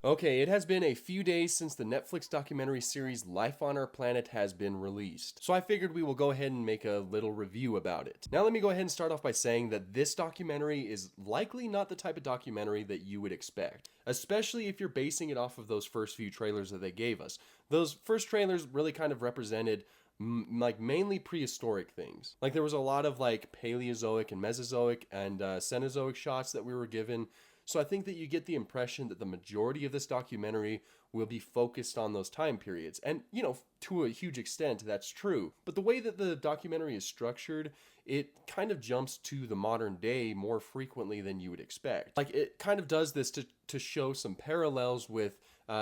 Okay, it has been a few days since the Netflix documentary series Life on Our Planet has been released, so I figured we will go ahead and make a little review about it. Now let me go ahead and start off by saying that this documentary is likely not the type of documentary that you would expect, especially if you're basing it off of those first few trailers that they gave us. Those first trailers really kind of represented like mainly prehistoric things. Like there was a lot of like Paleozoic and Mesozoic and Cenozoic shots that we were given. So I think that you get the impression that the majority of this documentary will be focused on those time periods. And, you know, to a huge extent, that's true. But the way that the documentary is structured, it kind of jumps to the modern day more frequently than you would expect. Like, it kind of does this to show some parallels with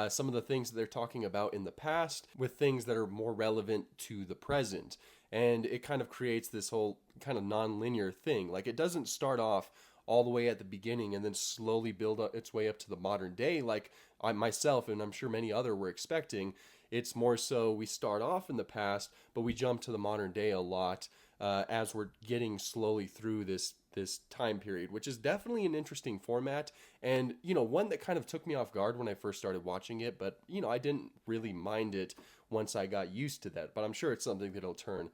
some of the things that they're talking about in the past with things that are more relevant to the present. And it kind of creates this whole kind of non-linear thing. Like, it doesn't start off all the way at the beginning and then slowly build up its way up to the modern day like I myself and I'm sure many other were expecting. It's more so we start off in the past, but we jump to the modern day a lot as we're getting slowly through this time period, which is definitely an interesting format and, you know, one that kind of took me off guard when I first started watching it, but, you know, I didn't really mind it once I got used to that, but I'm sure it's something that'll turn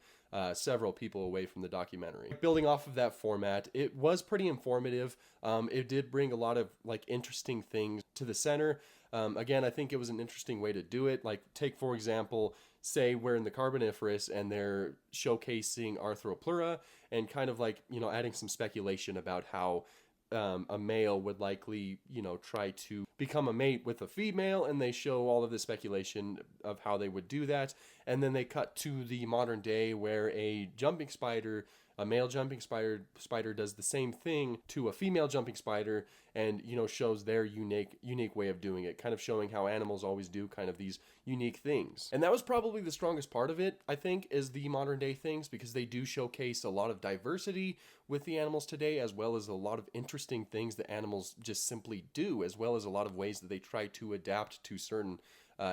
several people away from the documentary. Building off of that format, it was pretty informative. It did bring a lot of like interesting things to the center. Again, I think it was an interesting way to do it. Like take, for example, say we're in the Carboniferous and they're showcasing Arthropleura and kind of like, you know, adding some speculation about how a male would likely, you know, try to become a mate with a female, and they show all of the speculation of how they would do that. And then they cut to the modern day where a male jumping spider does the same thing to a female jumping spider, and, you know, shows their unique way of doing it, kind of showing how animals always do kind of these unique things. And that was probably the strongest part of it, I think, is the modern day things, because they do showcase a lot of diversity with the animals today, as well as a lot of interesting things that animals just simply do, as well as a lot of ways that they try to adapt to certain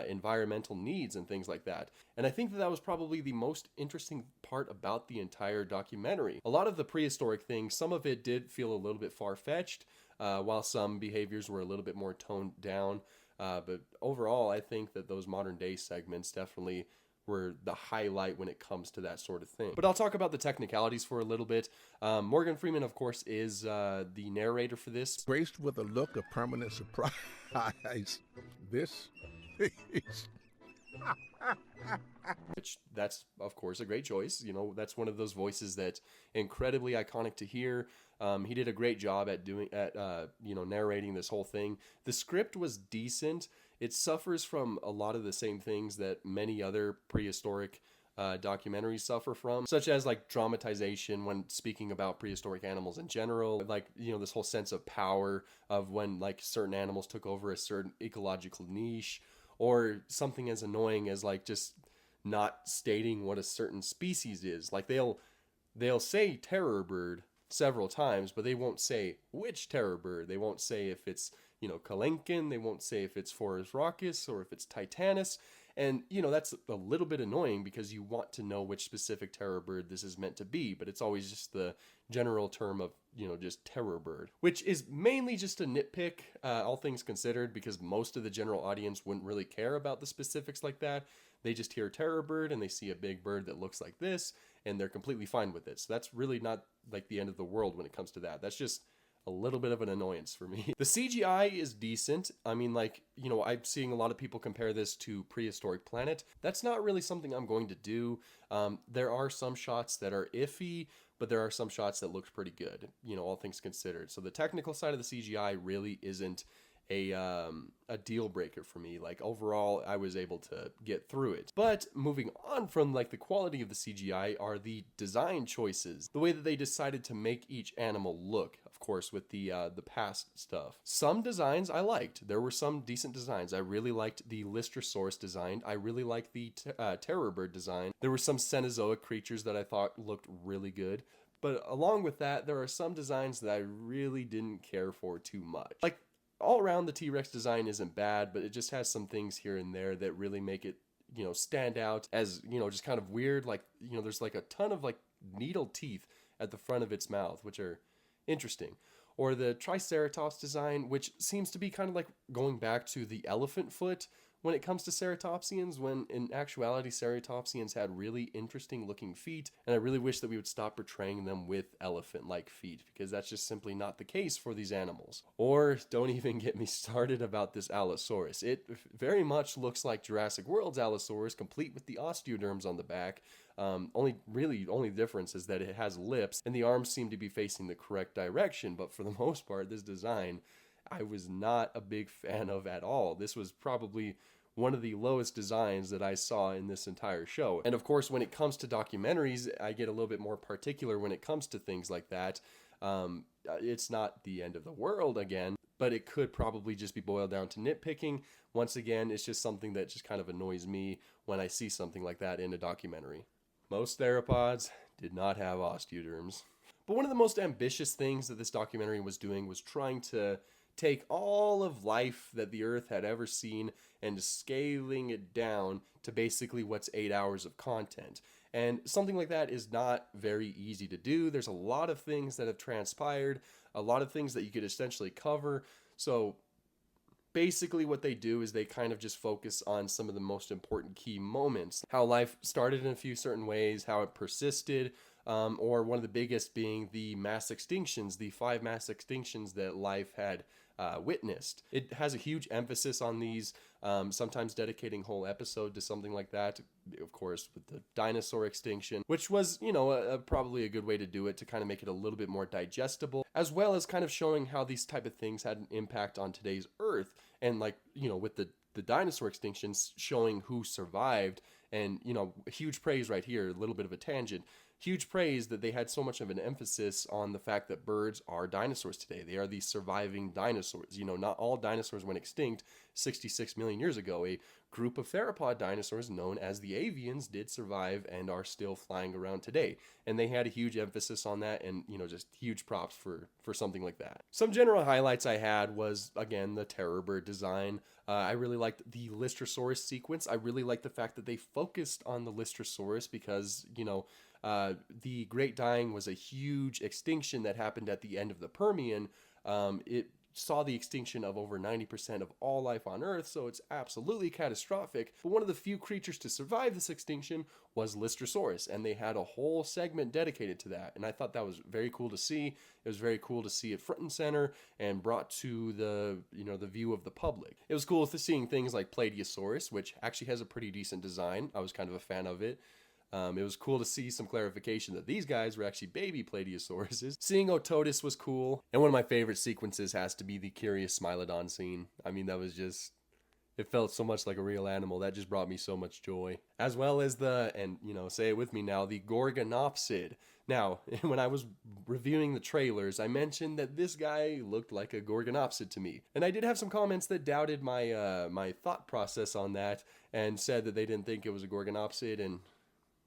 environmental needs and things like that. And I think that that was probably the most interesting part about the entire documentary. A lot of the prehistoric things, some of it did feel a little bit far-fetched, while some behaviors were a little bit more toned down. But overall, I think that those modern day segments definitely were the highlight when it comes to that sort of thing. But I'll talk about the technicalities for a little bit. Morgan Freeman, of course, is the narrator for this. Graced with a look of permanent surprise. This is Which that's of course a great choice. You know, that's one of those voices that's incredibly iconic to hear. He did a great job at you know, narrating this whole thing. The script was decent. It suffers from a lot of the same things that many other prehistoric documentaries suffer from, such as like dramatization when speaking about prehistoric animals in general, like, you know, this whole sense of power of when like certain animals took over a certain ecological niche, or something as annoying as like just not stating what a certain species is. Like they'll say terror bird several times, but they won't say which terror bird. They won't say if it's, you know, Kalenkin. They won't say if it's Forus raucus or if it's Titanus. And, you know, that's a little bit annoying because you want to know which specific terror bird this is meant to be, but it's always just the general term of, you know, just terror bird, which is mainly just a nitpick, all things considered, because most of the general audience wouldn't really care about the specifics like that. They just hear terror bird and they see a big bird that looks like this, and they're completely fine with it. So that's really not like the end of the world when it comes to that. That's just a little bit of an annoyance for me. The CGI is decent. I mean, like, you know, I'm seeing a lot of people compare this to Prehistoric Planet. That's not really something I'm going to do. There are some shots that are iffy, but there are some shots that look pretty good, you know, all things considered. So the technical side of the CGI really isn't a deal breaker for me. Like overall, I was able to get through it. But moving on from like the quality of the CGI are the design choices, the way that they decided to make each animal look. Of course, with the past stuff. Some designs I liked. There were some decent designs. I really liked the Lystrosaurus design. I really liked the Terror Bird design. There were some Cenozoic creatures that I thought looked really good. But along with that, there are some designs that I really didn't care for too much. Like, all around, the T-Rex design isn't bad, but it just has some things here and there that really make it, you know, stand out as, you know, just kind of weird. Like, you know, there's like a ton of like needle teeth at the front of its mouth, which are interesting. or the Triceratops design, which seems to be kind of like going back to the elephant foot when it comes to ceratopsians, when in actuality ceratopsians had really interesting looking feet, and I really wish that we would stop portraying them with elephant-like feet, because that's just simply not the case for these animals. Or don't even get me started about this Allosaurus. It very much looks like Jurassic World's Allosaurus, complete with the osteoderms on the back. Only difference is that it has lips, and the arms seem to be facing the correct direction, but for the most part, this design I was not a big fan of at all. This was probably one of the lowest designs that I saw in this entire show. And of course, when it comes to documentaries, I get a little bit more particular when it comes to things like that. It's not the end of the world again, but it could probably just be boiled down to nitpicking. Once again, it's just something that just kind of annoys me when I see something like that in a documentary. Most theropods did not have osteoderms. But one of the most ambitious things that this documentary was doing was trying to take all of life that the Earth had ever seen and scaling it down to basically what's 8 hours of content. And something like that is not very easy to do. There's a lot of things that have transpired, a lot of things that you could essentially cover. So basically what they do is they kind of just focus on some of the most important key moments. How life started in a few certain ways, how it persisted, or one of the biggest being the mass extinctions, the 5 mass extinctions that life had witnessed. It has a huge emphasis on these, sometimes dedicating whole episode to something like that. Of course, with the dinosaur extinction, which was, probably a good way to do it, to kind of make it a little bit more digestible, as well as kind of showing how these type of things had an impact on today's Earth. And with the dinosaur extinctions, showing who survived, and, huge praise right here, a little bit of a tangent. Huge praise that they had so much of an emphasis on the fact that birds are dinosaurs today. They are the surviving dinosaurs. Not all dinosaurs went extinct 66 million years ago. A group of theropod dinosaurs known as the avians did survive and are still flying around today. And they had a huge emphasis on that, and, just huge props for something like that. Some general highlights I had was, again, the terror bird design. I really liked the Lystrosaurus sequence. I really liked the fact that they focused on the Lystrosaurus because, the Great Dying was a huge extinction that happened at the end of the Permian. It saw the extinction of over 90% of all life on Earth, so it's absolutely catastrophic. But one of the few creatures to survive this extinction was Lystrosaurus, and they had a whole segment dedicated to that. And I thought that was very cool to see. It was very cool to see it front and center and brought to the view of the public. It was cool seeing things like Plateosaurus, which actually has a pretty decent design. I was kind of a fan of it. It was cool to see some clarification that these guys were actually baby Plateosauruses. Seeing Ototus was cool. And one of my favorite sequences has to be the Curious Smilodon scene. I mean, that was just... it felt so much like a real animal. That just brought me so much joy. As well as say it with me now, the Gorgonopsid. Now, when I was reviewing the trailers, I mentioned that this guy looked like a Gorgonopsid to me. And I did have some comments that doubted my thought process on that and said that they didn't think it was a Gorgonopsid, and...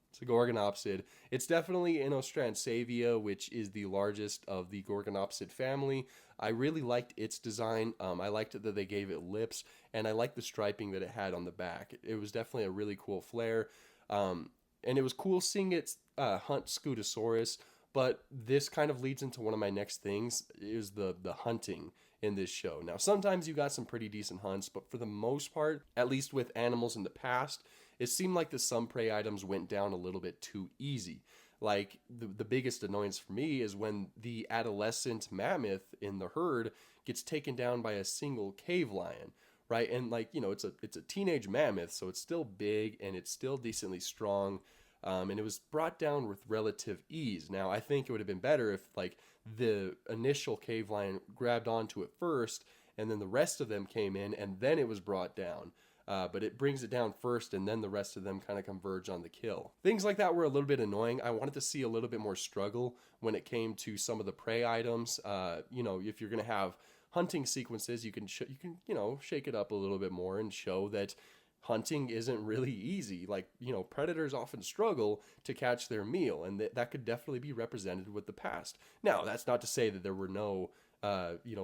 it's a Gorgonopsid. It's definitely Inostransavia, which is the largest of the Gorgonopsid family. I really liked its design. I liked it that they gave it lips, and I liked the striping that it had on the back. It was definitely a really cool flare. And it was cool seeing it hunt Scutosaurus, but this kind of leads into one of my next things, is the hunting in this show. Now, sometimes you got some pretty decent hunts, but for the most part, at least with animals in the past, it seemed like some prey items went down a little bit too easy. Like, the biggest annoyance for me is when the adolescent mammoth in the herd gets taken down by a single cave lion, right? And it's a teenage mammoth, so it's still big and it's still decently strong. And it was brought down with relative ease. Now, I think it would have been better if the initial cave lion grabbed onto it first, and then the rest of them came in, and then it was brought down. But it brings it down first, and then the rest of them kind of converge on the kill. Things like that were a little bit annoying. I wanted to see a little bit more struggle when it came to some of the prey items. If you're going to have hunting sequences, you can shake it up a little bit more and show that hunting isn't really easy. Predators often struggle to catch their meal, and that could definitely be represented with the past. Now, that's not to say that there were no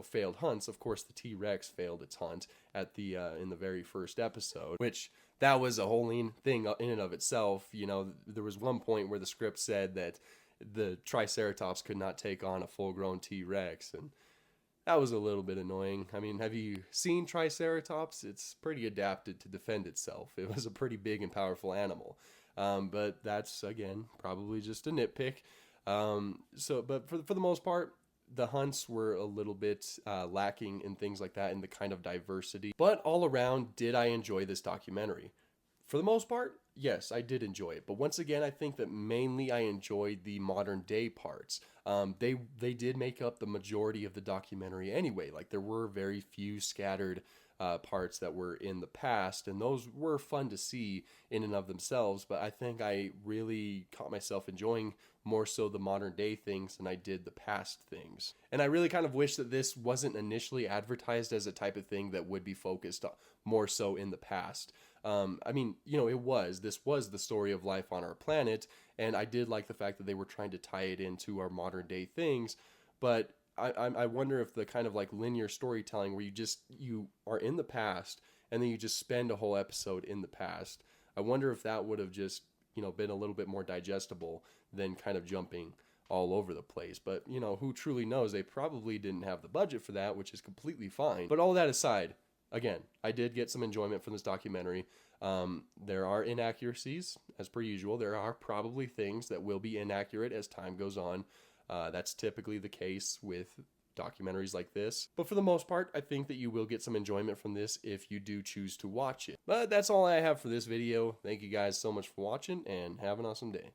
failed hunts. Of course, the T-Rex failed its hunt at in the very first episode, which that was a whole thing in and of itself. There was one point where the script said that the Triceratops could not take on a full-grown T-Rex, and That was a little bit annoying. I mean, have you seen Triceratops? It's pretty adapted to defend itself. It was a pretty big and powerful animal. But that's, again, probably just a nitpick. But for the most part, the hunts were a little bit lacking in things like that and the kind of diversity. But all around, did I enjoy this documentary? For the most part, yes, I did enjoy it. But once again, I think that mainly I enjoyed the modern day parts. They did make up the majority of the documentary anyway. Like there were very few scattered parts that were in the past, and those were fun to see in and of themselves. But I think I really caught myself enjoying more so the modern day things than I did the past things. And I really kind of wish that this wasn't initially advertised as a type of thing that would be focused more so in the past. I mean, you know, this was the story of life on our planet, and I did like the fact that they were trying to tie it into our modern day things, but I wonder if the kind of like linear storytelling where you are in the past and then you just spend a whole episode in the past, I wonder if that would have just, you know, been a little bit more digestible than kind of jumping all over the place. But, you know, who truly knows? They probably didn't have the budget for that, which is completely fine. But all that aside, again, I did get some enjoyment from this documentary. There are inaccuracies, as per usual. There are probably things that will be inaccurate as time goes on. That's typically the case with documentaries like this. But for the most part, I think that you will get some enjoyment from this if you do choose to watch it. But that's all I have for this video. Thank you guys so much for watching, and have an awesome day.